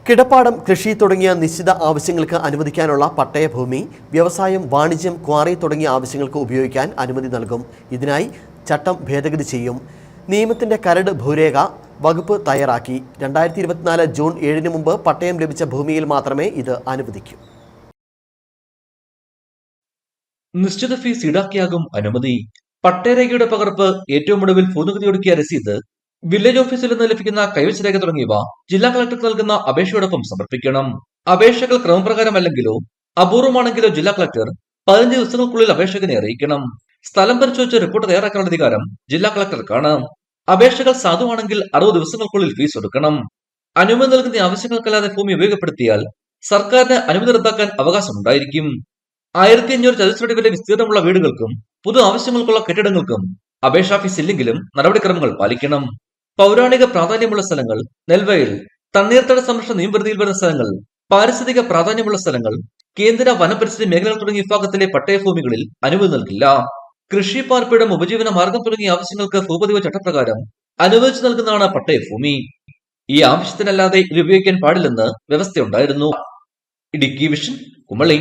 കിടപ്പാടം, കൃഷി തുടങ്ങിയ നിശ്ചിത ആവശ്യങ്ങൾക്ക് അനുവദിക്കാനുള്ള പട്ടയഭൂമി വ്യവസായം, വാണിജ്യം, ക്വാറി തുടങ്ങിയ ആവശ്യങ്ങൾക്ക് ഉപയോഗിക്കാൻ അനുമതി നൽകും. ഇതിനായി ചട്ടം ഭേദഗതി ചെയ്യും. നിയമത്തിന്റെ കരട് ഭൂരേഖ വകുപ്പ് തയ്യാറാക്കി. 2024 ജൂൺ 7 മുമ്പ് പട്ടയം ലഭിച്ച ഭൂമിയിൽ മാത്രമേ ഇത് അനുവദിക്കൂ. നിശ്ചിത ഫീസ് ഈടാക്കിയാകും അനുമതി. പട്ടയരേഖയുടെ പകർപ്പ്, ഏറ്റവും ഒടുവിൽ ഭൂനികുതി ഒടുക്കിയ രസീത്, വില്ലേജ് ഓഫീസിൽ നിന്ന് ലഭിക്കുന്ന കൈവശ രേഖ തുടങ്ങിയവ ജില്ലാ കളക്ടർക്ക് നൽകുന്ന അപേക്ഷയോടൊപ്പം സമർപ്പിക്കണം. അപേക്ഷകൾ ക്രമപ്രകാരമല്ലെങ്കിലോ അപൂർവമാണെങ്കിലോ ജില്ലാ കളക്ടർ 15 ദിവസങ്ങൾക്കുള്ളിൽ അപേക്ഷകനെ അറിയിക്കണം. സ്ഥലം പരിശോധിച്ച് റിപ്പോർട്ട് തയ്യാറാക്കാനുള്ള അധികാരം ജില്ലാ കളക്ടർക്കാണ്. അപേക്ഷകൾ സാധുവാണെങ്കിൽ 60 ദിവസങ്ങൾക്കുള്ളിൽ ഫീസ് ഒടുക്കണം. അനുമതി നൽകുന്ന ആവശ്യങ്ങൾക്കല്ലാതെ ഭൂമി ഉപയോഗപ്പെടുത്തിയാൽ സർക്കാരിന് അനുമതി റദ്ദാക്കാൻ അവകാശമുണ്ടായിരിക്കും. 1500 ചതുരശ്രടി വരെ വിസ്തീർണമുള്ള വീടുകൾക്കും പൊതു ആവശ്യങ്ങൾക്കുള്ള കെട്ടിടങ്ങൾക്കും അപേക്ഷാ ഫീസ് ഇല്ലെങ്കിലും നടപടിക്രമങ്ങൾ പാലിക്കണം. പൗരാണിക പ്രാധാന്യമുള്ള സ്ഥലങ്ങൾ, നെൽവയൽ, തണ്ണീർത്തട സംരക്ഷണ നിയമപരിധിയിൽ വരുന്ന സ്ഥലങ്ങൾ, പാരിസ്ഥിതിക പ്രാധാന്യമുള്ള സ്ഥലങ്ങൾ, കേന്ദ്ര വനപരിസ്ഥിതി മേഖലകൾ തുടങ്ങിയ വിഭാഗത്തിലെ പട്ടയഭൂമികളിൽ അനുമതി നൽകില്ല. കൃഷി, പാർപ്പിടം, ഉപജീവന മാർഗം തുടങ്ങിയ ആവശ്യങ്ങൾക്ക് ഭൂപതിവ് ചട്ടപ്രകാരം അനുവദിച്ചു നൽകുന്നതാണ് പട്ടയഭൂമി. ഈ ആവശ്യത്തിനല്ലാതെ ഇത് ഉപയോഗിക്കാൻ പാടില്ലെന്ന് വ്യവസ്ഥയുണ്ടായിരുന്നു. ഇടുക്കി വിഷൻ, കുമളി.